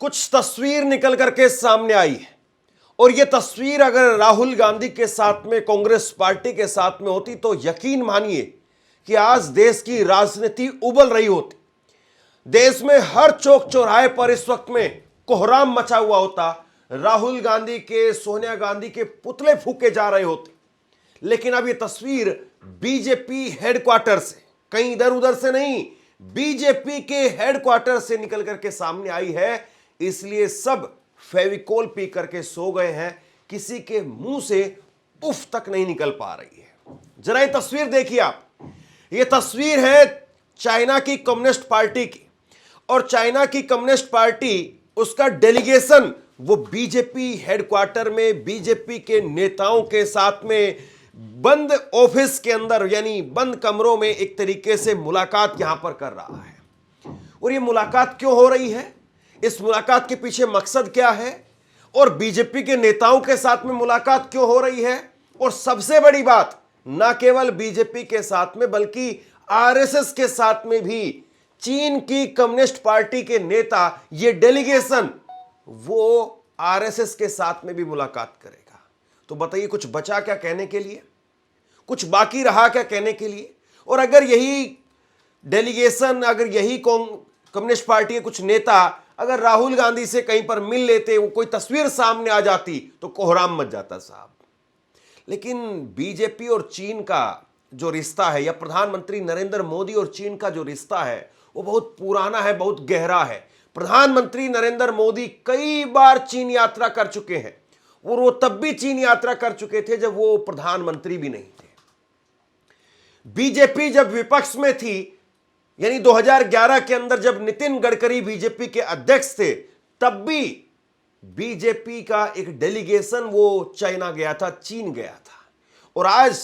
कुछ तस्वीर निकल करके सामने आई है और यह तस्वीर अगर राहुल गांधी के साथ में, कांग्रेस पार्टी के साथ में होती तो यकीन मानिए कि आज देश की राजनीति उबल रही होती। देश में हर चौक चौराहे पर इस वक्त में कोहराम मचा हुआ होता। राहुल गांधी के, सोनिया गांधी के पुतले फूके जा रहे होते। लेकिन अब यह तस्वीर बीजेपी हेडक्वार्टर से, कहीं इधर उधर से नहीं, बीजेपी के हेडक्वार्टर से निकल करके सामने आई है। इसलिए सब फेविकोल पी करके सो गए हैं। किसी के मुंह से उफ तक नहीं निकल पा रही है। जरा ये तस्वीर देखिए आप। ये तस्वीर है चाइना की कम्युनिस्ट पार्टी की, और चाइना की कम्युनिस्ट पार्टी, उसका डेलीगेशन वो बीजेपी हेडक्वार्टर में बीजेपी के नेताओं के साथ में बंद ऑफिस के अंदर, यानी बंद कमरों में एक तरीके से मुलाकात यहां पर कर रहा है। और ये मुलाकात क्यों हो रही है, इस मुलाकात के पीछे मकसद क्या है, और बीजेपी के नेताओं के साथ में मुलाकात क्यों हो रही है। और सबसे बड़ी बात, ना केवल बीजेपी के साथ में बल्कि आरएसएस के साथ में भी चीन की कम्युनिस्ट पार्टी के नेता, ये डेलीगेशन वो आरएसएस के साथ में भी मुलाकात करेगा। तो बताइए, कुछ बचा क्या कहने के लिए, कुछ बाकी रहा क्या कहने के लिए। और अगर यही डेलीगेशन, अगर यही कम्युनिस्ट पार्टी के कुछ नेता अगर राहुल गांधी से कहीं पर मिल लेते, वो कोई तस्वीर सामने आ जाती तो कोहराम मच जाता साहब। लेकिन बीजेपी और चीन का जो रिश्ता है, या प्रधानमंत्री नरेंद्र मोदी और चीन का जो रिश्ता है, वो बहुत पुराना है, बहुत गहरा है। प्रधानमंत्री नरेंद्र मोदी कई बार चीन यात्रा कर चुके हैं, और वो तब भी चीन यात्रा कर चुके थे जब वो प्रधानमंत्री भी नहीं थे। बीजेपी जब विपक्ष में थी, यानी 2011 के अंदर जब नितिन गडकरी बीजेपी के अध्यक्ष थे, तब भी बीजेपी का एक डेलीगेशन वो चाइना गया था, चीन गया था। और आज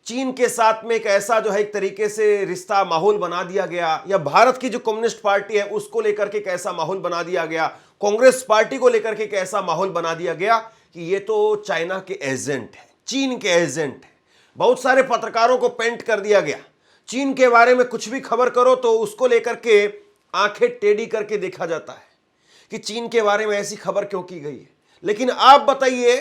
चीन के साथ में एक ऐसा जो है एक तरीके से रिश्ता, माहौल बना दिया गया, या भारत की जो कम्युनिस्ट पार्टी है उसको लेकर के एक ऐसा माहौल बना दिया गया, कांग्रेस पार्टी को लेकर के एक ऐसा माहौल बना दिया गया कि ये तो चाइना के एजेंट है, चीन के एजेंट है। बहुत सारे पत्रकारों को पेंट कर दिया गया। चीन के बारे में कुछ भी खबर करो तो उसको लेकर के आंखें टेढ़ी करके देखा जाता है कि चीन के बारे में ऐसी खबर क्यों की गई है। लेकिन आप बताइए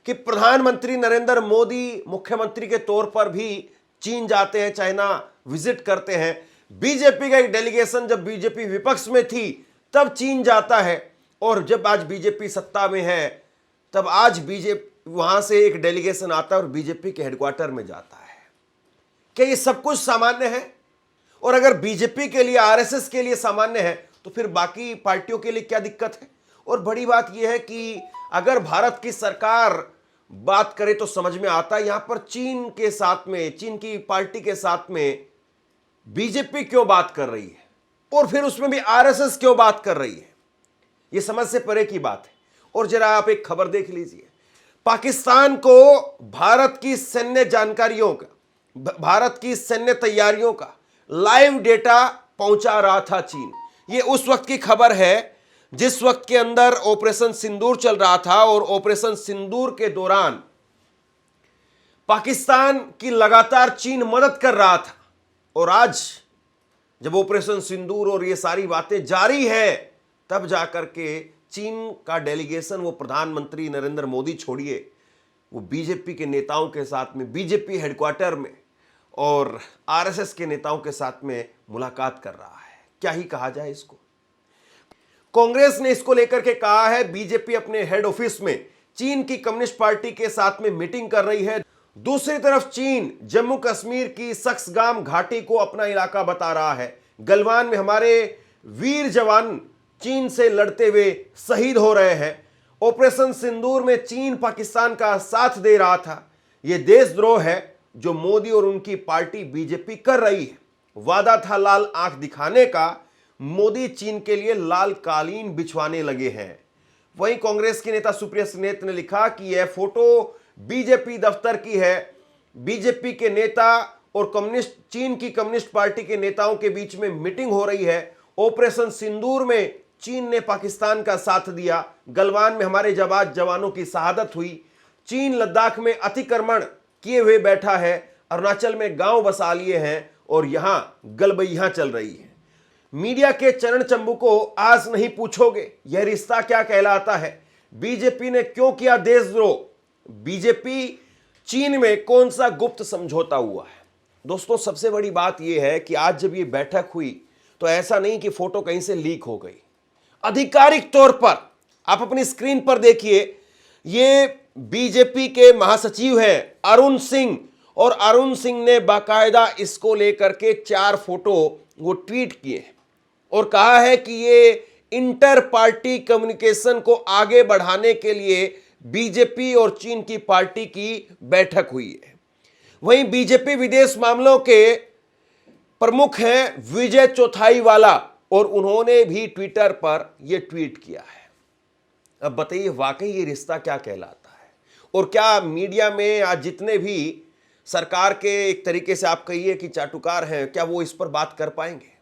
कि प्रधानमंत्री नरेंद्र मोदी मुख्यमंत्री के तौर पर भी चीन जाते हैं, चाइना विजिट करते हैं। बीजेपी का एक डेलीगेशन जब बीजेपी विपक्ष में थी तब चीन जाता है, और जब आज बीजेपी सत्ता में है तब आज बीजेपी वहां से एक डेलीगेशन आता है और बीजेपी के हेडक्वार्टर में जाता है। क्या ये सब कुछ सामान्य है? और अगर बीजेपी के लिए, आरएसएस के लिए सामान्य है तो फिर बाकी पार्टियों के लिए क्या दिक्कत है? और बड़ी बात यह है कि अगर भारत की सरकार बात करे तो समझ में आता है यहां पर चीन के साथ में, चीन की पार्टी के साथ में बीजेपी क्यों बात कर रही है, और फिर उसमें भी आरएसएस क्यों बात कर रही है। यह समझ से परे की बात है। और जरा आप एक खबर देख लीजिए। पाकिस्तान को भारत की सैन्य जानकारियों का, भारत की सैन्य तैयारियों का लाइव डेटा पहुंचा रहा था चीन। यह उस वक्त की खबर है जिस वक्त के अंदर ऑपरेशन सिंदूर चल रहा था, और ऑपरेशन सिंदूर के दौरान पाकिस्तान की लगातार चीन मदद कर रहा था। और आज जब ऑपरेशन सिंदूर और ये सारी बातें जारी है, तब जाकर के चीन का डेलीगेशन, वो प्रधानमंत्री नरेंद्र मोदी छोड़िए, वो बीजेपी के नेताओं के साथ में बीजेपी हेडक्वार्टर में और आरएसएस के नेताओं के साथ में मुलाकात कर रहा है। क्या ही कहा जाए इसको। कांग्रेस ने इसको लेकर के कहा है बीजेपी अपने हेड ऑफिस में चीन की कम्युनिस्ट पार्टी के साथ में मीटिंग कर रही है। दूसरी तरफ चीन जम्मू कश्मीर की सक्सगाम घाटी को अपना इलाका बता रहा है। गलवान में हमारे वीर जवान चीन से लड़ते हुए शहीद हो रहे हैं। ऑपरेशन सिंदूर में चीन पाकिस्तान का साथ दे रहा था। यह देशद्रोह है जो मोदी और उनकी पार्टी बीजेपी कर रही है। वादा था लाल आंख दिखाने का, मोदी चीन के लिए लाल कालीन बिछवाने लगे हैं। वहीं कांग्रेस की नेता सुप्रिया सुले ने लिखा कि यह फोटो बीजेपी दफ्तर की है। बीजेपी के नेता और कम्युनिस्ट, चीन की कम्युनिस्ट पार्टी के नेताओं के बीच में मीटिंग हो रही है। ऑपरेशन सिंदूर में चीन ने पाकिस्तान का साथ दिया। गलवान में हमारे जवानों की शहादत हुई। चीन लद्दाख में अतिक्रमण किए हुए बैठा है। अरुणाचल में गांव बसा लिए हैं और यहां गलबैया चल रही है। मीडिया के चरण चंबू को आज नहीं पूछोगे यह रिश्ता क्या कहलाता है, बीजेपी ने क्यों किया देशद्रोह, बीजेपी चीन में कौन सा गुप्त समझौता हुआ है। दोस्तों, सबसे बड़ी बात यह है कि आज जब ये बैठक हुई तो ऐसा नहीं कि फोटो कहीं से लीक हो गई। आधिकारिक तौर पर आप अपनी स्क्रीन पर देखिए, ये बीजेपी के महासचिव हैं अरुण सिंह, और अरुण सिंह ने बाकायदा इसको लेकर के 4 फोटो वो ट्वीट किए और कहा है कि ये इंटर पार्टी कम्युनिकेशन को आगे बढ़ाने के लिए बीजेपी और चीन की पार्टी की बैठक हुई है। वहीं बीजेपी विदेश मामलों के प्रमुख हैं विजय चौथाईवाला, और उन्होंने भी ट्विटर पर यह ट्वीट किया है। अब बताइए, वाकई ये रिश्ता क्या कहलाता है, और क्या मीडिया में आज जितने भी सरकार के एक तरीके से आप कहिए कि चाटुकार हैं, क्या वो इस पर बात कर पाएंगे।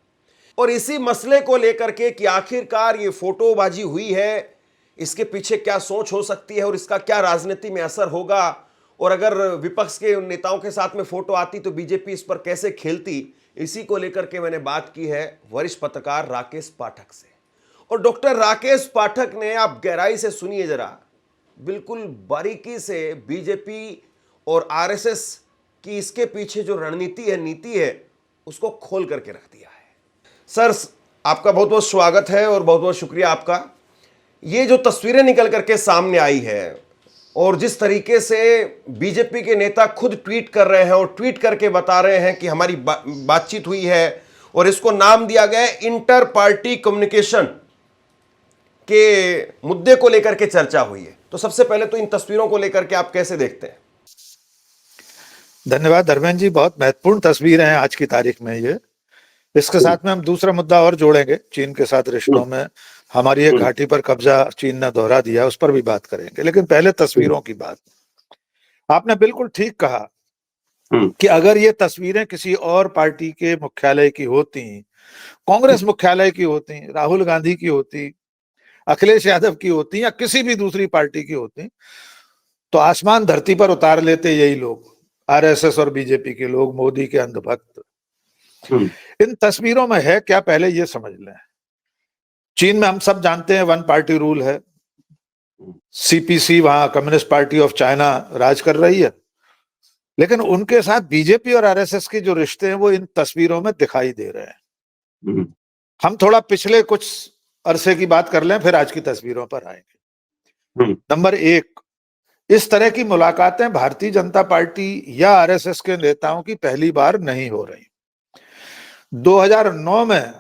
और इसी मसले को लेकर के कि आखिरकार ये फोटोबाजी हुई है, इसके पीछे क्या सोच हो सकती है और इसका क्या राजनीति में असर होगा, और अगर विपक्ष के नेताओं के साथ में फोटो आती तो बीजेपी इस पर कैसे खेलती, इसी को लेकर के मैंने बात की है वरिष्ठ पत्रकार राकेश पाठक से। और डॉक्टर राकेश पाठक ने, आप गहराई से सुनिए जरा, बिल्कुल बारीकी से बीजेपी और आरएसएस की इसके पीछे जो रणनीति है, नीति है, उसको खोल करके रख दिया है। सर, आपका बहुत बहुत स्वागत है और बहुत बहुत शुक्रिया आपका। ये जो तस्वीरें निकल करके सामने आई है और जिस तरीके से बीजेपी के नेता खुद ट्वीट कर रहे हैं और ट्वीट करके बता रहे हैं कि हमारी बातचीत हुई है, और इसको नाम दिया गया है इंटर पार्टी कम्युनिकेशन के मुद्दे को लेकर के चर्चा हुई है, तो सबसे पहले तो इन तस्वीरों को लेकर के आप कैसे देखते हैं? धन्यवाद धर्मेंद्र जी, बहुत महत्वपूर्ण तस्वीरें हैं आज की तारीख में ये। इसके साथ में हम दूसरा मुद्दा और जोड़ेंगे, चीन के साथ रिश्तों में हमारी एक घाटी पर कब्जा चीन ने दोहरा दिया, उस पर भी बात करेंगे। लेकिन पहले तस्वीरों की बात। आपने बिल्कुल ठीक कहा कि अगर ये तस्वीरें किसी और पार्टी के मुख्यालय की होती, कांग्रेस मुख्यालय की होती, राहुल गांधी की होती, अखिलेश यादव की होती, या किसी भी दूसरी पार्टी की होती, तो आसमान धरती पर उतार लेते यही लोग, आरएसएस और बीजेपी के लोग, मोदी के अंधभक्त। इन तस्वीरों में है क्या, पहले ये समझ लें। चीन में हम सब जानते हैं 1 पार्टी रूल है, सीपीसी, वहां कम्युनिस्ट पार्टी ऑफ चाइना राज कर रही है, लेकिन उनके साथ बीजेपी और आरएसएस के जो रिश्ते हैं वो इन तस्वीरों में दिखाई दे रहे हैं। हम थोड़ा पिछले कुछ अरसे की बात कर लें, फिर आज की तस्वीरों पर आएंगे। नंबर 1, इस तरह की मुलाकातें भारतीय जनता पार्टी या आरएसएस के नेताओं की पहली बार नहीं हो रही। 2009 में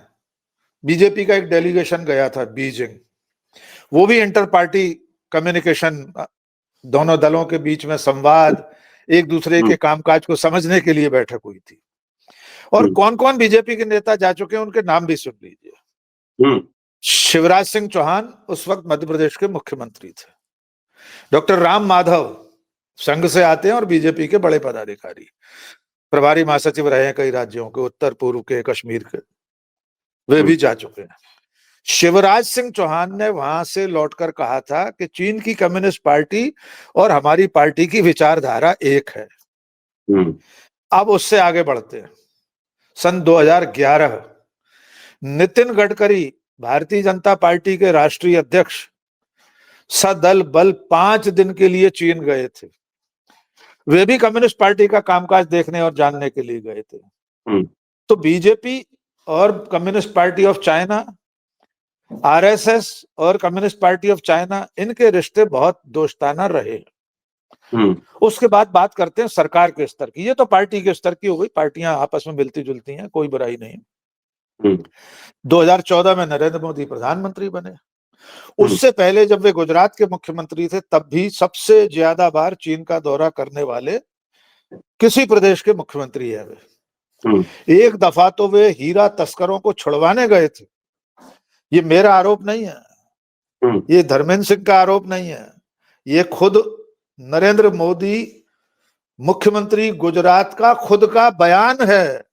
बीजेपी का एक डेलीगेशन गया था बीजिंग, वो भी इंटर पार्टी कम्युनिकेशन, दोनों दलों के बीच में संवाद, एक दूसरे के कामकाज को समझने के लिए बैठक हुई थी। और कौन कौन बीजेपी के नेता जा चुके हैं उनके नाम भी सुन लीजिए। शिवराज सिंह चौहान उस वक्त मध्य प्रदेश के मुख्यमंत्री थे। डॉक्टर राम माधव संघ से आते हैं और बीजेपी के बड़े पदाधिकारी, प्रभारी महासचिव रहे हैं कई राज्यों के, उत्तर पूर्व के, कश्मीर के, वे भी जा चुके हैं। शिवराज सिंह चौहान ने वहां से लौटकर कहा था कि चीन की कम्युनिस्ट पार्टी और हमारी पार्टी की विचारधारा एक है। अब उससे आगे बढ़ते हैं। सन 2011 नितिन गडकरी, भारतीय जनता पार्टी के राष्ट्रीय अध्यक्ष, सदल बल 5 दिन के लिए चीन गए थे। वे भी कम्युनिस्ट पार्टी का कामकाज देखने और जानने के लिए गए थे। तो बीजेपी और communist party of China, RSS और कम्युनिस्ट पार्टी ऑफ चाइना, इनके रिश्ते बहुत दोस्ताना रहे। उसके बाद बात करते हैं सरकार के स्तर की। ये तो पार्टी के स्तर की हो गई, पार्टियां आपस में मिलती जुलती हैं, कोई बुराई नहीं। 2014 में नरेंद्र मोदी प्रधानमंत्री बने। उससे पहले जब वे गुजरात के मुख्यमंत्री थे, तब भी सबसे ज्यादा बार चीन का दौरा करने वाले किसी प्रदेश के मुख्यमंत्री है वे। एक दफा तो वे हीरा तस्करों को छुड़वाने गए थे। ये मेरा आरोप नहीं है, ये धर्मेंद्र सिंह का आरोप नहीं है, ये खुद नरेंद्र मोदी मुख्यमंत्री गुजरात का खुद का बयान है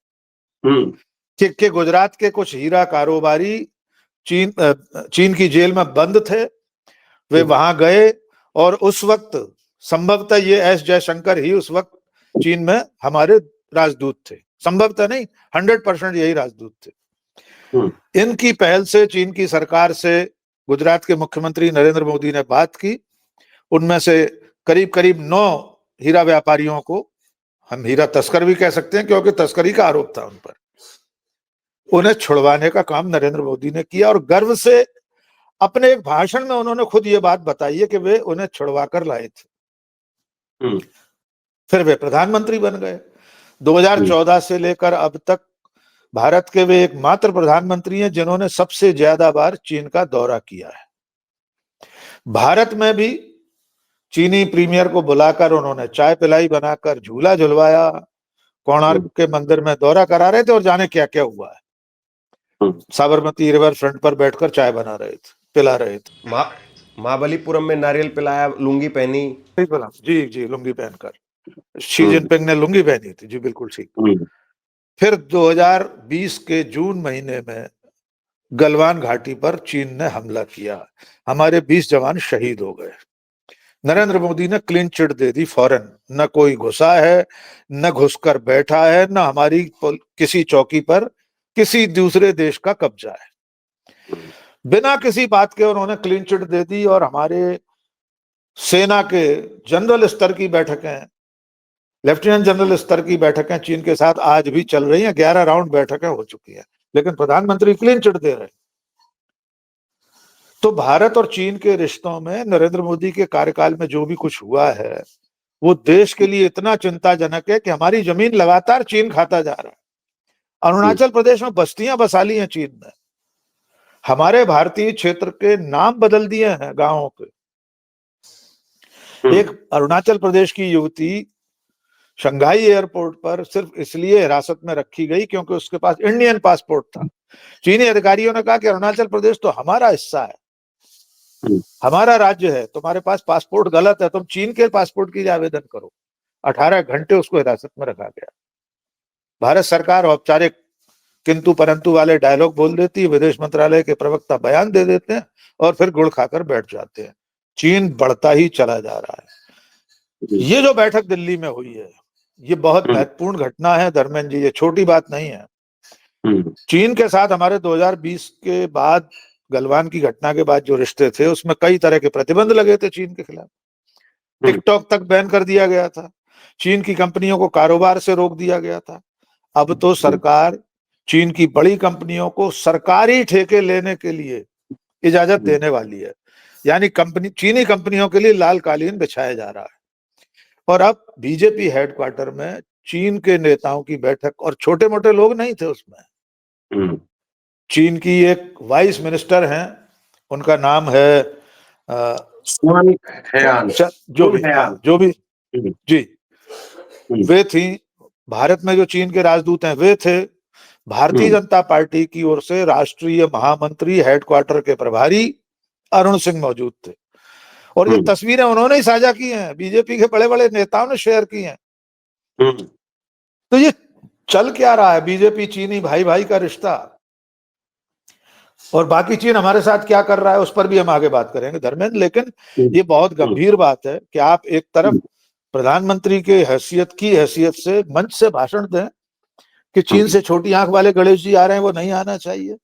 कि गुजरात के कुछ हीरा कारोबारी चीन की जेल में बंद थे। वे वहां गए और उस वक्त संभवतः ये एस जयशंकर ही उस वक्त चीन में हमारे राजदूत थे। संभवतः नहीं, 100% यही राजदूत थे। इनकी पहल से चीन की सरकार से गुजरात के मुख्यमंत्री नरेंद्र मोदी ने बात की। उनमें से करीब करीब 9 हीरा व्यापारियों को, हम हीरा तस्कर भी कह सकते हैं क्योंकि तस्करी का आरोप था उन पर, उन्हें छुड़वाने का काम नरेंद्र मोदी ने किया। और गर्व से अपने एक भाषण में उन्होंने खुद ये बात बताई है कि वे उन्हें छुड़वा कर लाए थे। फिर वे प्रधानमंत्री बन गए। 2014 से लेकर अब तक भारत के वे एकमात्र प्रधानमंत्री हैं जिन्होंने सबसे ज्यादा बार चीन का दौरा किया है। भारत में भी चीनी प्रीमियर को बुलाकर उन्होंने चाय पिलाई, बनाकर झूला झुलवाया, कोणार्क के मंदिर में दौरा करा रहे थे और जाने क्या क्या हुआ है। साबरमती रिवर फ्रंट पर बैठकर चाय बना रहे थे, पिला रहे थे। महाबलीपुरम में नारियल पिलाया, लुंगी पहनी। जी जी, लुंगी पहनकर शी जिनपिंग ने लुंगी पहनी थी। जी बिल्कुल ठीक। फिर 2020 के जून महीने में गलवान घाटी पर चीन ने हमला किया, हमारे 20 जवान शहीद हो गए। नरेंद्र मोदी ने क्लीन चिट दे दी फौरन, न कोई घुसा है, न घुसकर बैठा है, न हमारी किसी चौकी पर किसी दूसरे देश का कब्जा है। बिना किसी बात के उन्होंने क्लीन चिट दे दी। और हमारे सेना के जनरल स्तर की बैठकें, लेफ्टिनेंट जनरल स्तर की बैठकें चीन के साथ आज भी चल रही हैं। 11 राउंड बैठकें हो चुकी हैं, लेकिन प्रधानमंत्री क्लीन चिट दे रहे। तो भारत और चीन के रिश्तों में नरेंद्र मोदी के कार्यकाल में जो भी कुछ हुआ है वो देश के लिए इतना चिंताजनक है कि हमारी जमीन लगातार चीन खाता जा रहा है। अरुणाचल प्रदेश में बस्तियां बसा ली हैं चीन ने, हमारे भारतीय क्षेत्र के नाम बदल दिए हैं गांवों के। एक अरुणाचल प्रदेश की युवती शंघाई एयरपोर्ट पर सिर्फ इसलिए हिरासत में रखी गई क्योंकि उसके पास इंडियन पासपोर्ट था। चीनी अधिकारियों ने कहा कि अरुणाचल प्रदेश तो हमारा हिस्सा है, हमारा राज्य है, तुम्हारे पास पासपोर्ट गलत है, तुम चीन के पासपोर्ट के लिए आवेदन करो। 18 घंटे उसको हिरासत में रखा गया। भारत सरकार औपचारिक किंतु परंतु वाले डायलॉग बोल देती है, विदेश मंत्रालय के प्रवक्ता बयान दे देते हैं और फिर गुड़ खाकर बैठ जाते हैं। चीन बढ़ता ही चला जा रहा है। ये जो बैठक दिल्ली में हुई है ये बहुत महत्वपूर्ण घटना है धर्मेंद्र जी, ये छोटी बात नहीं है। चीन के साथ हमारे 2020 के बाद, गलवान की घटना के बाद जो रिश्ते थे उसमें कई तरह के प्रतिबंध लगे थे चीन के खिलाफ। टिकटॉक तक बैन कर दिया गया था, चीन की कंपनियों को कारोबार से रोक दिया गया था। अब तो सरकार चीन की बड़ी कंपनियों को सरकारी ठेके लेने के लिए इजाजत देने वाली है, यानी चीनी कंपनियों के लिए लाल कालीन बिछाया जा रहा है। और अब बीजेपी हेडक्वार्टर में चीन के नेताओं की बैठक, और छोटे मोटे लोग नहीं थे उसमें। चीन की एक वाइस मिनिस्टर हैं, उनका नाम है जो भी जी, वे थी। भारत में जो चीन के राजदूत हैं वे थे। भारतीय जनता पार्टी की ओर से राष्ट्रीय महामंत्री, हेडक्वार्टर के प्रभारी अरुण सिंह मौजूद थे। और ये तस्वीरें उन्होंने ही साझा की हैं, बीजेपी के बड़े बड़े नेताओं ने शेयर की हैं। तो ये चल क्या रहा है, बीजेपी चीनी भाई भाई का रिश्ता। और बाकी चीन हमारे साथ क्या कर रहा है उस पर भी हम आगे बात करेंगे धर्मेंद्र। लेकिन ये बहुत गंभीर बात है कि आप एक तरफ प्रधानमंत्री के हैसियत से मंच से भाषण दें कि चीन से छोटी आंख वाले गणेश जी आ रहे हैं, वो नहीं आना चाहिए।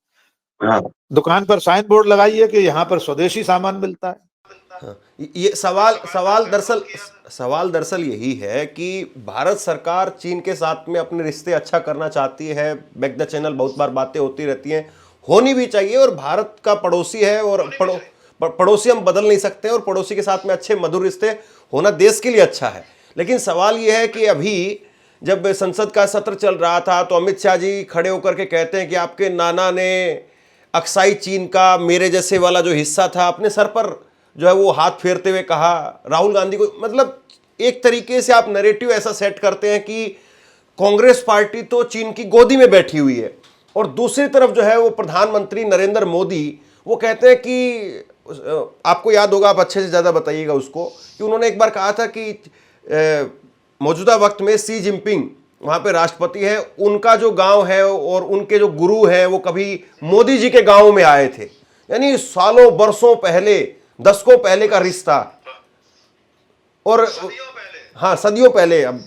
दुकान पर साइन बोर्ड लगाइए कि यहाँ पर स्वदेशी सामान मिलता है। ये सवाल दरअसल यही है कि भारत सरकार चीन के साथ में अपने रिश्ते अच्छा करना चाहती है। बैक द चैनल बहुत बार बातें होती रहती हैं, होनी भी चाहिए। और भारत का पड़ोसी है और पड़ोसी हम बदल नहीं सकते, और पड़ोसी के साथ में अच्छे मधुर रिश्ते होना देश के लिए अच्छा है। लेकिन सवाल यह है कि अभी जब संसद का सत्र चल रहा था तो अमित शाह जी खड़े होकर के कहते हैं कि आपके नाना ने अक्साई चीन का मेरे जैसे वाला जो हिस्सा था अपने सर पर जो है वो हाथ फेरते हुए कहा राहुल गांधी को। मतलब एक तरीके से आप नैरेटिव ऐसा सेट करते हैं कि कांग्रेस पार्टी तो चीन की गोदी में बैठी हुई है, और दूसरी तरफ जो है वो प्रधानमंत्री नरेंद्र मोदी वो कहते हैं कि आपको याद होगा, आप अच्छे से ज़्यादा बताइएगा उसको, कि उन्होंने एक बार कहा था कि मौजूदा वक्त में सी जिनपिंग वहाँ पे राष्ट्रपति है, उनका जो गांव है और उनके जो गुरु हैं वो कभी मोदी जी के गांव में आए थे। यानी सालों बरसों पहले, दशकों पहले का रिश्ता, और हाँ सदियों पहले। अब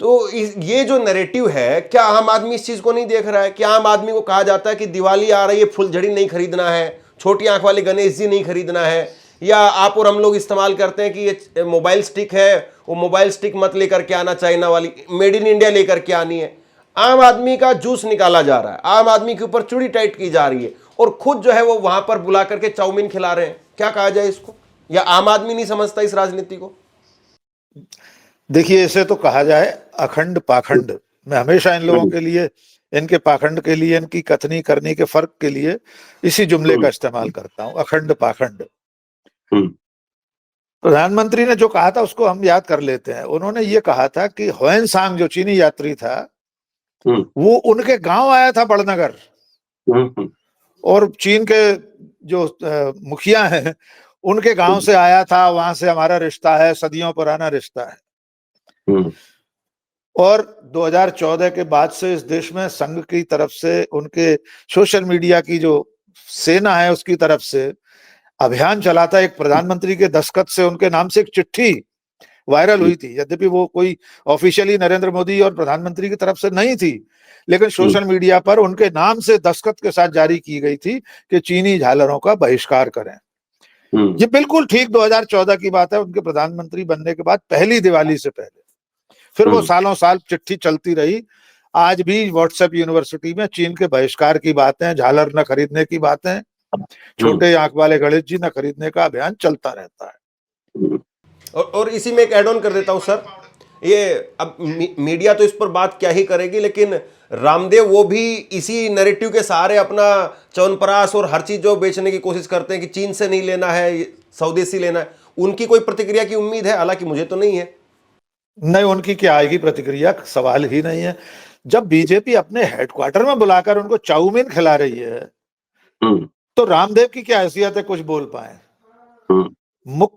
तो ये जो नैरेटिव है, क्या आम आदमी इस चीज को नहीं देख रहा है? क्या आम आदमी को कहा जाता है कि दिवाली आ रही है, फुलझड़ी नहीं खरीदना है, छोटी आंख वाले गणेश जी नहीं खरीदना है, या आप और हम लोग इस्तेमाल करते हैं कि ये मोबाइल स्टिक है, वो मोबाइल स्टिक मत लेकर के आना, चाइना वाली, मेड इन इंडिया लेकर के आनी है। आम आदमी का जूस निकाला जा रहा है, आम आदमी के ऊपर चूड़ी टाइट की जा रही है, और खुद जो है वो वहां पर बुला करके चाउमीन खिला रहे हैं। क्या कहा जाए इसको? या आम आदमी नहीं समझता इस राजनीति को? देखिए, इसे तो कहा जाए अखंड पाखंड। मैं हमेशा इन लोगों के लिए, इनके पाखंड के लिए, इनकी कथनी करनी के फर्क के लिए इसी जुमले का इस्तेमाल करता हूं, अखंड पाखंड। प्रधानमंत्री ने जो कहा था उसको हम याद कर लेते हैं। उन्होंने ये कहा था कि ह्वेनसांग जो चीनी यात्री था, वो उनके गांव आया था बड़नगर, और चीन के जो मुखिया हैं उनके गांव से आया था, वहां से हमारा रिश्ता है, सदियों पुराना रिश्ता है। और 2014 के बाद से इस देश में संघ की तरफ से, उनके सोशल मीडिया की जो सेना है उसकी तरफ से अभियान चला था। एक प्रधानमंत्री के दस्तखत से उनके नाम से एक चिट्ठी वायरल हुई थी, यद्यपि वो कोई ऑफिशियली नरेंद्र मोदी और प्रधानमंत्री की तरफ से नहीं थी, लेकिन सोशल मीडिया पर उनके नाम से दस्तखत के साथ जारी की गई थी कि चीनी झालरों का बहिष्कार करें। ये बिल्कुल ठीक 2014 की बात है, उनके प्रधानमंत्री बनने के बाद पहली दिवाली से पहले। फिर वो सालों साल चिट्ठी चलती रही। आज भी व्हाट्सएप यूनिवर्सिटी में चीन के बहिष्कार की बातें, झालर न खरीदने की बातें, छोटे आंख वाले गणेश जी न खरीदने का अभियान चलता रहता है। और इसी में एक ऐड ऑन कर देता हूं सर, ये अब मीडिया तो इस पर बात क्या ही करेगी, लेकिन रामदेव वो भी इसी नैरेटिव के सहारे अपना च्यवनप्राश और हर चीज जो बेचने की कोशिश करते हैं कि चीन से नहीं लेना है, स्वदेशी लेना है। उनकी कोई प्रतिक्रिया की उम्मीद है? हालांकि मुझे तो नहीं है। नहीं, उनकी क्या आएगी प्रतिक्रिया, सवाल ही नहीं है। जब बीजेपी अपने हेडक्वार्टर में बुलाकर उनको चाउमीन खिला रही है, तो रामदेव की क्या हैसियत है कुछ बोल पाए?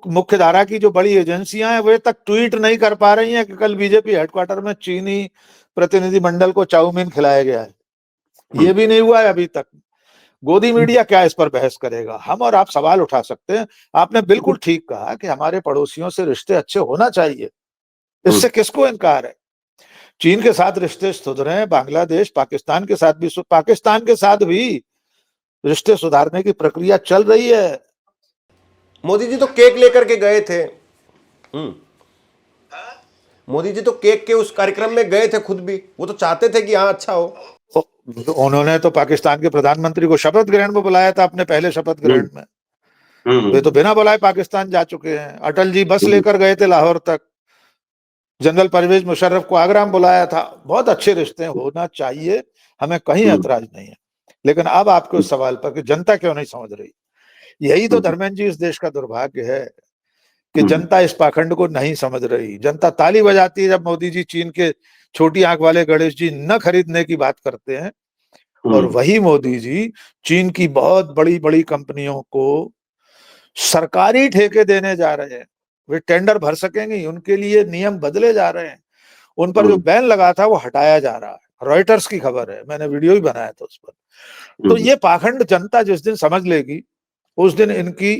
मुख्य धारा की जो बड़ी एजेंसियां हैं वे तक ट्वीट नहीं कर पा रही हैं कि कल बीजेपी हेडक्वार्टर में चीनी प्रतिनिधि मंडल को चाउमीन खिलाया गया है। ये भी नहीं हुआ है अभी तक। गोदी मीडिया क्या इस पर बहस करेगा? हम और आप सवाल उठा सकते हैं। आपने बिल्कुल ठीक कहा कि हमारे पड़ोसियों से रिश्ते अच्छे होना चाहिए, इससे किसको इनकार है। चीन के साथ रिश्ते सुधरे हैं, बांग्लादेश, पाकिस्तान के साथ भी रिश्ते सुधारने की प्रक्रिया चल रही है। मोदी जी तो केक लेकर के गए थे। मोदी जी तो केक के उस कार्यक्रम में गए थे खुद भी, वो तो चाहते थे कि हाँ अच्छा हो। उन्होंने तो पाकिस्तान के प्रधानमंत्री को शपथ ग्रहण में बुलाया था, अपने पहले शपथ ग्रहण में। वे तो बिना बुलाए पाकिस्तान जा चुके हैं। अटल जी बस लेकर गए थे लाहौर तक। जनरल परवेज मुशर्रफ को आगरा में बुलाया था। बहुत अच्छे रिश्ते होना चाहिए, हमें कहीं ऐतराज नहीं है। लेकिन अब आपके सवाल पर कि जनता क्यों नहीं समझ रही, यही तो धर्मेंद्र जी इस देश का दुर्भाग्य है कि जनता इस पाखंड को नहीं समझ रही। जनता ताली बजाती है जब मोदी जी चीन के छोटी आंख वाले गणेश जी न खरीदने की बात करते हैं, और वही मोदी जी चीन की बहुत बड़ी बड़ी कंपनियों को सरकारी ठेके देने जा रहे हैं। वे टेंडर भर सकेंगे, उनके लिए नियम बदले जा रहे हैं। उन पर जो बैन लगा था वो हटाया जा रहा है। रॉयटर्स की खबर है, मैंने वीडियो भी बनाया था उस पर। तो ये पाखंड जनता जिस दिन समझ लेगी, उस दिन इनकी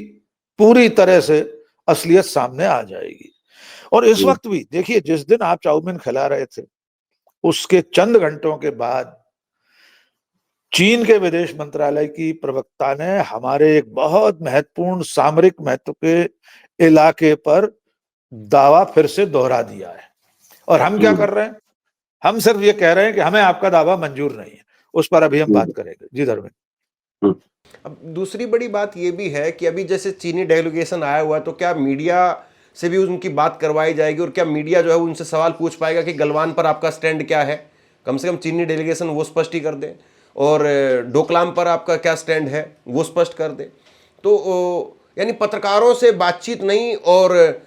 पूरी तरह से असलियत सामने आ जाएगी। और इस वक्त भी देखिए, जिस दिन आप चाउमीन खिला रहे थे, उसके चंद घंटों के बाद चीन के विदेश मंत्रालय की प्रवक्ता ने हमारे एक बहुत महत्वपूर्ण सामरिक महत्व के इलाके पर दावा फिर से दोहरा दिया है। और हम क्या कर रहे हैं? हम सिर्फ ये कह रहे हैं कि हमें आपका दावा मंजूर नहीं है। उस पर अभी हम बात करेंगे। जी धर्मेंद्र। अब दूसरी बड़ी बात यह भी है कि अभी जैसे चीनी डेलीगेशन आया हुआ है, तो क्या मीडिया से भी उनकी बात करवाई जाएगी? और क्या मीडिया जो है उनसे सवाल पूछ पाएगा कि गलवान पर आपका स्टैंड क्या है? कम से कम चीनी डेलीगेशन वो स्पष्ट ही कर दे, और डोकलाम पर आपका क्या स्टैंड है वो स्पष्ट कर दे। तो यानी पत्रकारों से बातचीत नहीं, और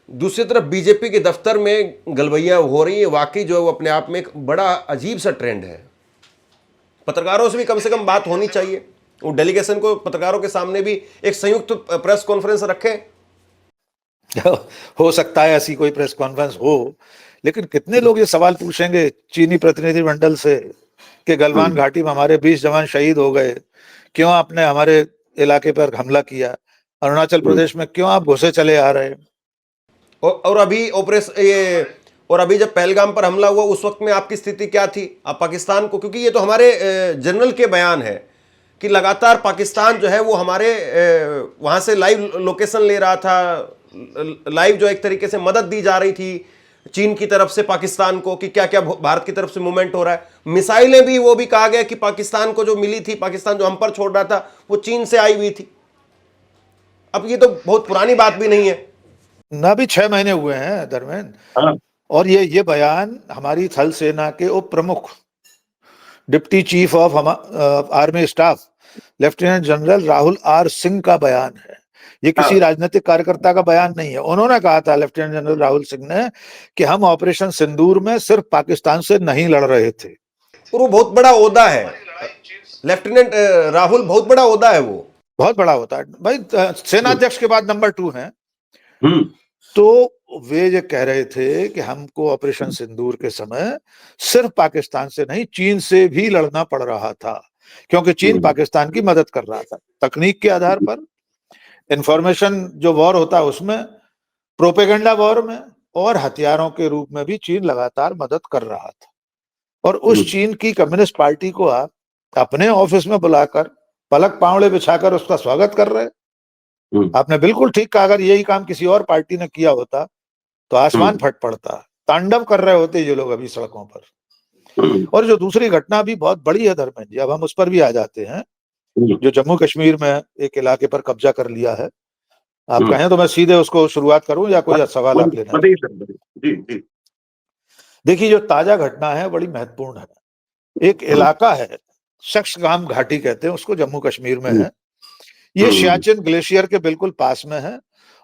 दूसरी तरफ बीजेपी के दफ्तर में गलबैया हो रही है। वाकई जो है वो अपने आप में एक बड़ा अजीब सा ट्रेंड है। पत्रकारों से भी कम से कम बात होनी चाहिए। वो डेलीगेशन को पत्रकारों के सामने भी एक संयुक्त प्रेस कॉन्फ्रेंस रखें। हो सकता है ऐसी कोई प्रेस कॉन्फ्रेंस हो, लेकिन कितने लोग ये सवाल पूछेंगे चीनी प्रतिनिधि मंडल से कि गलवान घाटी में हमारे 20 जवान शहीद हो गए, क्यों आपने हमारे इलाके पर हमला किया? अरुणाचल प्रदेश में क्यों आप घुसे चले आ रहे हैं? और अभी और अभी जब पहलगाम पर हमला हुआ उस वक्त में आपकी स्थिति क्या थी? आप पाकिस्तान को, क्योंकि ये तो हमारे जनरल के बयान है कि लगातार पाकिस्तान जो है वो हमारे वहां से लाइव लोकेशन ले रहा था, लाइव जो एक तरीके से मदद दी जा रही थी चीन की तरफ से पाकिस्तान को कि क्या क्या भारत की तरफ से मूवमेंट हो रहा है। मिसाइलें भी वो भी कहा गया कि पाकिस्तान को जो मिली थी, पाकिस्तान जो हम पर छोड़ रहा था वो चीन से आई हुई थी। अब ये तो बहुत पुरानी बात भी नहीं है ना, भी 6 महीने हुए हैं धर्मेंद्र। हाँ। और ये बयान हमारी थल सेना के उप प्रमुख deputy chief of army staff lieutenant general Rahul R Singh का बयान है। ये किसी राजनीतिक कार्यकर्ता का बयान नहीं है। उन्होंने कहा था, लेफ्टिनेंट जनरल राहुल सिंह ने, कि हम ऑपरेशन सिंदूर में सिर्फ पाकिस्तान से नहीं लड़ रहे थे। और वो बहुत बड़ा ओहदा है, लेफ्टिनेंट राहुल बहुत बड़ा ओहदा है, वो बहुत बड़ा होता है भाई, सेनाध्यक्ष के बाद नंबर 2 हैं। तो वे ये कह रहे थे कि हमको ऑपरेशन सिंदूर के समय सिर्फ पाकिस्तान से नहीं, चीन से भी लड़ना पड़ रहा था, क्योंकि चीन पाकिस्तान की मदद कर रहा था तकनीक के आधार पर, इंफॉर्मेशन जो वॉर होता है उसमें, प्रोपेगेंडा वॉर में, और हथियारों के रूप में भी चीन लगातार मदद कर रहा था। और उस चीन की कम्युनिस्ट पार्टी को आप अपने ऑफिस में बुलाकर पलक पावड़े बिछाकर उसका स्वागत कर रहे। आपने बिल्कुल ठीक कहा, अगर यही काम किसी और पार्टी ने किया होता तो आसमान फट पड़ता। तांडव कर रहे होते ये लोग अभी सड़कों पर। और जो दूसरी घटना भी बहुत बड़ी है धर्मेंद्र जी, अब हम उस पर भी आ जाते हैं, जो जम्मू कश्मीर में एक इलाके पर कब्जा कर लिया है। आप कहें तो मैं सीधे उसको शुरुआत करूं या कोई सवाल आप लेना? देखिए, जो ताजा घटना है बड़ी महत्वपूर्ण है। एक इलाका है, शख्सगाम घाटी कहते हैं उसको, जम्मू कश्मीर में है। ये सियाचिन ग्लेशियर के बिल्कुल पास में है।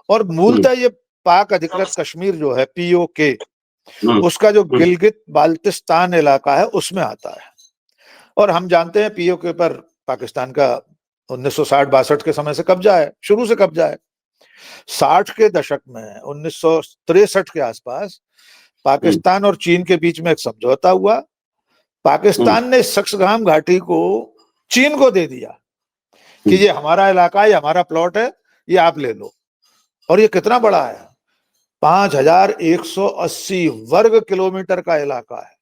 और मूलतः ये पाक अधिकृत कश्मीर जो है, POK, उसका जो गिलगित बाल्टिस्तान इलाका है उसमें आता है। और हम जानते हैं POK पर पाकिस्तान का 1960-62 के समय से कब्जा है, शुरू से कब्जा है। 60 के दशक में 1963 के आसपास पाकिस्तान और चीन के बीच में एक समझौता हुआ। पाकिस्तान ने शख्सगाम घाटी को चीन को दे दिया कि ये हमारा इलाका है, ये हमारा प्लॉट है, ये आप ले लो। और ये कितना बड़ा है, 5180 वर्ग किलोमीटर का इलाका है।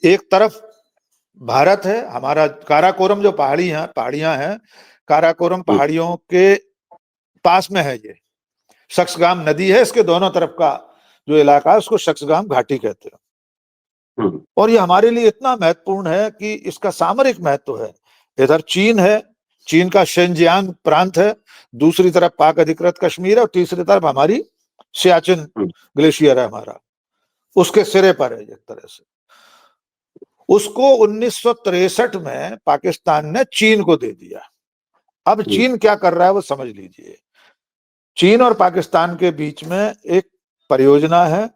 एक तरफ भारत है, हमारा काराकोरम जो पहाड़ियां हैं, काराकोरम पहाड़ियों के पास में है ये। शख्सगाम नदी है, इसके दोनों तरफ का जो इलाका है उसको शख्सगाम घाटी कहते हैं। और ये हमारे लिए इतना महत्वपूर्ण है कि इसका सामरिक महत्व है। इधर चीन है, चीन का शिनजियांग प्रांत है, दूसरी तरफ पाक अधिकृत कश्मीर है, और तीसरी तरफ हमारी सियाचिन ग्लेशियर है हमारा, उसके सिरे पर है एक तरह से। उसको 1963 में पाकिस्तान ने चीन को दे दिया। अब चीन क्या कर रहा है वो समझ लीजिए। चीन और पाकिस्तान के बीच में एक परियोजना है,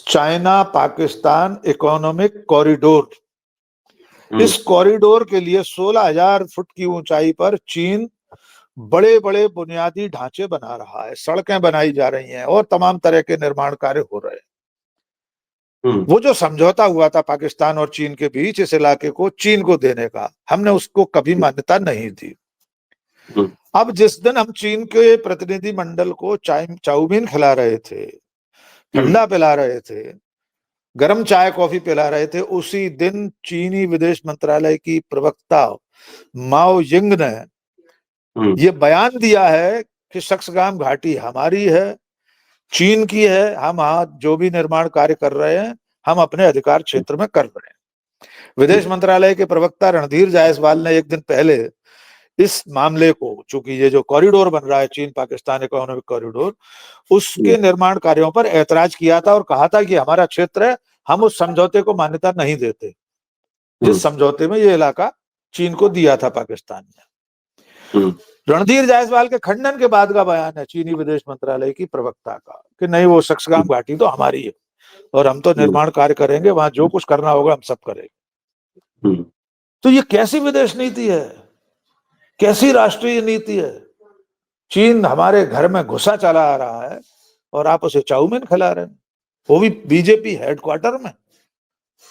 चाइना पाकिस्तान इकोनॉमिक कॉरिडोर। इस कॉरिडोर के लिए 16,000 फुट की ऊंचाई पर चीन बड़े बड़े बुनियादी ढांचे बना रहा है, सड़कें बनाई जा रही हैं और तमाम तरह के निर्माण कार्य हो रहे हैं। वो जो समझौता हुआ था पाकिस्तान और चीन के बीच इस इलाके को चीन को देने का, हमने उसको कभी मान्यता नहीं दी। अब जिस दिन हम चीन के प्रतिनिधि मंडल को चाउमीन खिला रहे थे, ठंडा पिला रहे थे, गरम चाय कॉफी पिला रहे थे, उसी दिन चीनी विदेश मंत्रालय की प्रवक्ता माओ यिंग ने ये बयान दिया है कि शख्सगाम घाटी हमारी है, चीन की है, हम जो भी निर्माण कार्य कर रहे हैं हम अपने अधिकार क्षेत्र में कर रहे हैं। विदेश मंत्रालय के प्रवक्ता रणधीर जायसवाल ने एक दिन पहले इस मामले को, चूंकि ये जो कॉरिडोर बन रहा है चीन पाकिस्तान इकोनॉमिक कॉरिडोर, उसके निर्माण कार्यों पर ऐतराज किया था और कहा था कि हमारा क्षेत्र है, हम उस समझौते को मान्यता नहीं देते जिस समझौते में ये इलाका चीन को दिया था पाकिस्तान ने। रणधीर जायसवाल के खंडन के बाद का बयान है चीनी विदेश मंत्रालय की प्रवक्ता का कि नहीं, वो शख्सगाम घाटी तो हमारी है और हम तो निर्माण कार्य करेंगे, वहां जो कुछ करना होगा हम सब करेंगे। तो ये कैसी विदेश नीति है, कैसी राष्ट्रीय नीति है? चीन हमारे घर में घुसा चला आ रहा है और आप उसे चाउमीन खिला रहे हैं, वो भी बीजेपी हेडक्वार्टर में।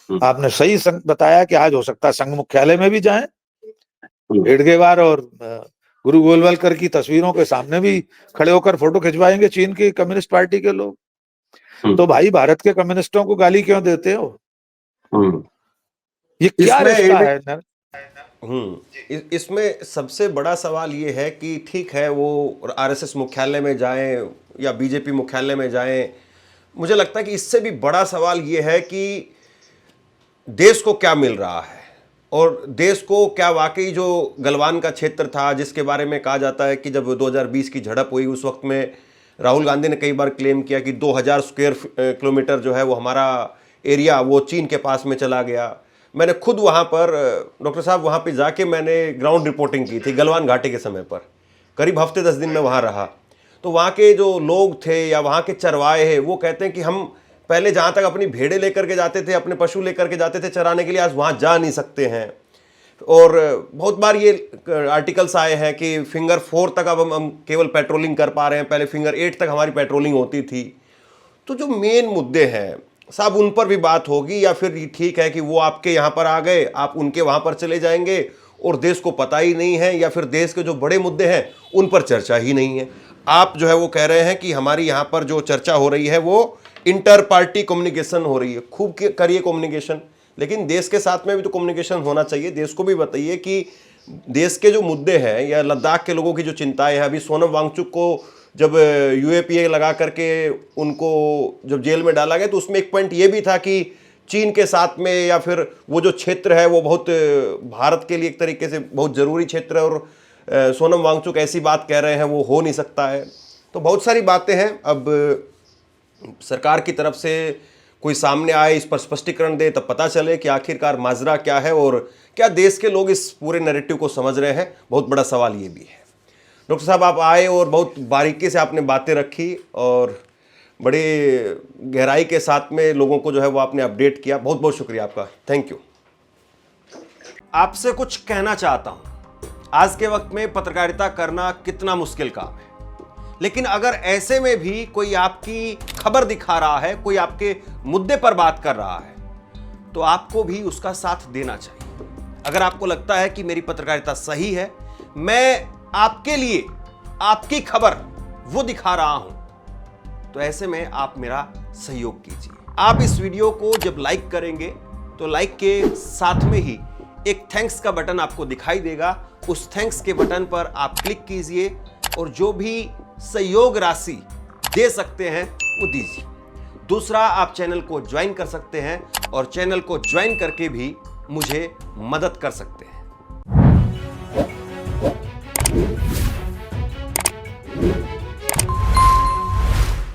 आपने सही बताया कि आज हो सकता है संघ मुख्यालय में भी जाएं, हेडगेवार और गुरु गोलवलकर की तस्वीरों के सामने भी खड़े होकर फोटो खिंचवाएंगे चीन की कम्युनिस्ट पार्टी के लोग। तो भाई भारत के कम्युनिस्टों को गाली क्यों देते हो? हम्म, ये क्या इसमें रिश्ता है इसमें सबसे बड़ा सवाल ये है कि ठीक है वो आरएसएस मुख्यालय में जाएं या बीजेपी मुख्यालय में जाएं, मुझे लगता है कि इससे भी बड़ा सवाल ये है कि देश को क्या मिल रहा है और देश को क्या वाकई जो गलवान का क्षेत्र था जिसके बारे में कहा जाता है कि जब 2020 की झड़प हुई उस वक्त में राहुल गांधी ने कई बार क्लेम किया कि 2000 स्क्वायर किलोमीटर जो है वो हमारा एरिया वो चीन के पास में चला गया। मैंने खुद वहाँ पर डॉक्टर साहब वहाँ पे जाके मैंने ग्राउंड रिपोर्टिंग की थी गलवान घाटी के समय पर, करीब हफ्ते 10 दिन में वहाँ रहा। तो वहाँ के जो लोग थे या वहाँ के चरवाहे हैं वो कहते हैं कि हम पहले जहाँ तक अपनी भेड़ें लेकर के जाते थे, अपने पशु लेकर के जाते थे चराने के लिए, आज वहाँ जा नहीं सकते हैं। और बहुत बार ये आर्टिकल्स आए हैं कि फिंगर 4 तक अब हम केवल पेट्रोलिंग कर पा रहे हैं, पहले फिंगर 8 तक हमारी पेट्रोलिंग होती थी। तो जो मेन मुद्दे हैं साहब उन पर भी बात होगी या फिर ठीक है कि वो आपके यहाँ पर आ गए आप उनके वहाँ पर चले जाएंगे और देश को पता ही नहीं है, या फिर देश के जो बड़े मुद्दे हैं उन पर चर्चा ही नहीं है। आप जो है वो कह रहे हैं कि हमारी यहाँ पर जो चर्चा हो रही है वो इंटर पार्टी कम्युनिकेशन हो रही है, खूब करिए कम्युनिकेशन, लेकिन देश के साथ में भी तो कम्युनिकेशन होना चाहिए। देश को भी बताइए कि देश के जो मुद्दे हैं या लद्दाख के लोगों की जो चिंताएं हैं, अभी सोनम वांगचुक को जब यूएपीए लगा करके उनको जब जेल में डाला गया तो उसमें एक पॉइंट ये भी था कि चीन के साथ में या फिर वो जो क्षेत्र है वो बहुत भारत के लिए एक तरीके से बहुत ज़रूरी क्षेत्र है और सोनम वांगचुक ऐसी बात कह रहे हैं वो हो नहीं सकता है। तो बहुत सारी बातें हैं। अब सरकार की तरफ से कोई सामने आए, इस पर स्पष्टीकरण दे, तब पता चले कि आखिरकार माजरा क्या है और क्या देश के लोग इस पूरे नैरेटिव को समझ रहे हैं। बहुत बड़ा सवाल ये भी है। डॉक्टर साहब आप आए और बहुत बारीकी से आपने बातें रखी और बड़े गहराई के साथ में लोगों को जो है वो आपने अपडेट किया। बहुत बहुत शुक्रिया आपका, थैंक यू। आपसे कुछ कहना चाहता हूं, आज के वक्त में पत्रकारिता करना कितना मुश्किल काम है, लेकिन अगर ऐसे में भी कोई आपकी खबर दिखा रहा है, कोई आपके मुद्दे पर बात कर रहा है, तो आपको भी उसका साथ देना चाहिए। अगर आपको लगता है कि मेरी पत्रकारिता सही है, मैं आपके लिए आपकी खबर वो दिखा रहा हूं, तो ऐसे में आप मेरा सहयोग कीजिए। आप इस वीडियो को जब लाइक करेंगे तो लाइक के साथ में ही एक थैंक्स का बटन आपको दिखाई देगा। उस थैंक्स के बटन पर आप क्लिक कीजिए और जो भी सहयोग राशि दे सकते हैं वो दीजिए। दूसरा, आप चैनल को ज्वाइन कर सकते हैं और चैनल को ज्वाइन करके भी मुझे मदद कर सकते हैं।